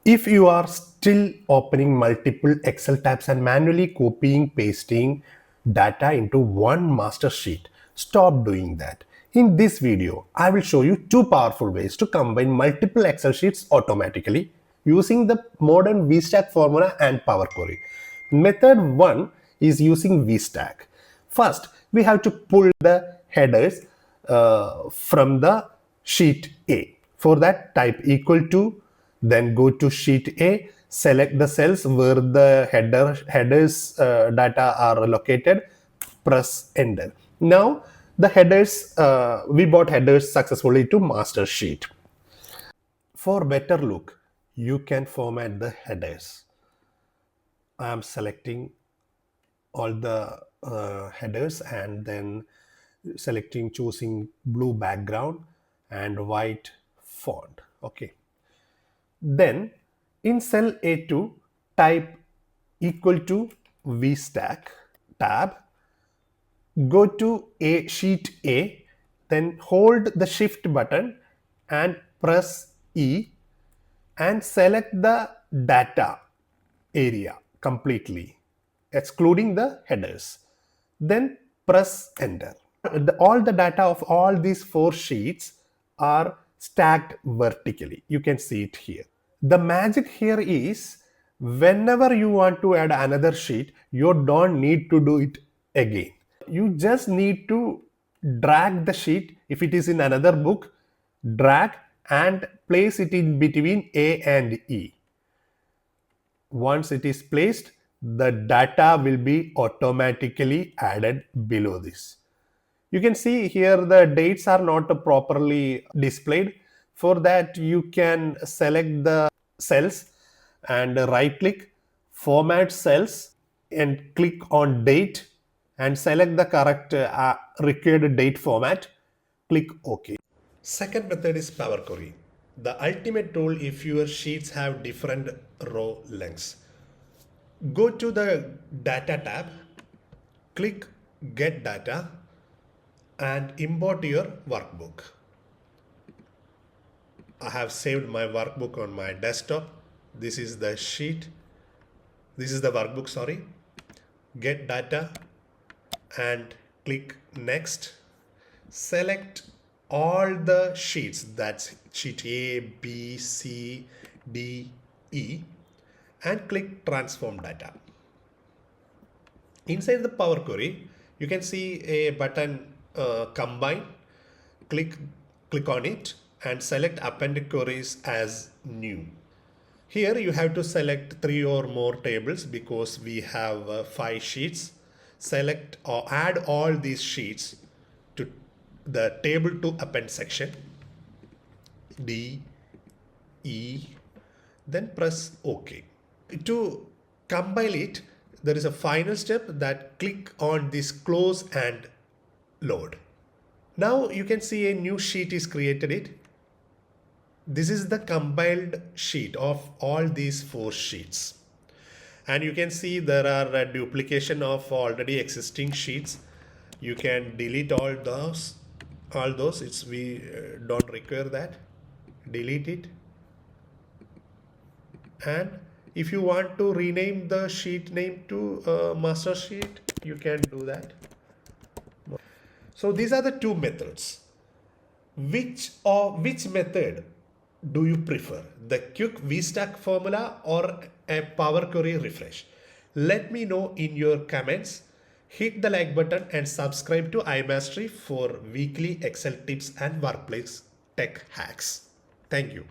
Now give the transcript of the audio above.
If you are still opening multiple Excel tabs and manually copying, pasting data into one master sheet, stop doing that. In this video, I will show you two powerful ways to combine multiple Excel sheets automatically using the modern VSTACK formula and Power Query. Method 1 is using VSTACK. First, we have to pull the headers from the sheet A. For that, type equal to, then go to sheet A, select the cells where the headers data are located, press enter. Now the headers, we brought headers successfully to master sheet. For better look, you can format the headers. I am selecting all the headers and then choosing blue background and white font. Okay. Then in cell A2, type equal to VSTACK tab, go to sheet A, then hold the shift button and press E and select the data area completely, excluding the headers. Then press enter. All the data of all these four sheets are stacked vertically. You can see it here. The magic here is whenever you want to add another sheet, you don't need to do it again. You just need to drag the sheet. If it is in another book, drag and place it in between A and E. Once it is placed, the data will be automatically added below this. You can see here the dates are not properly displayed. For that, you can select the cells and right click, format cells and click on date and select the correct required date format. Click OK. Second method is Power Query, the ultimate tool if your sheets have different row lengths. Go to the Data tab, click Get Data and import your workbook. I have saved my workbook on my desktop. This is the sheet. This is the workbook, sorry. Get Data and click Next. Select all the sheets, that's sheet A, B, C, D, E, and click Transform Data. Inside the Power Query, you can see a button Combine. Click on it and select Append Queries as New. Here you have to select 3 or more tables because we have 5 sheets. Select or add all these sheets to the table to append section, D, E, then press OK. To compile it, there is a final step that click on this close and load. Now you can see a new sheet is created. This is the compiled sheet of all these 4 sheets. And you can see there are a duplication of already existing sheets. You can delete all those. We don't require that. Delete it. And if you want to rename the sheet name to master sheet, you can do that. So these are the two methods. Which method do you prefer? The quick VSTACK formula or a Power Query refresh? Let me know in your comments. Hit the like button and subscribe to iMastery for weekly Excel tips and workplace tech hacks. Thank you.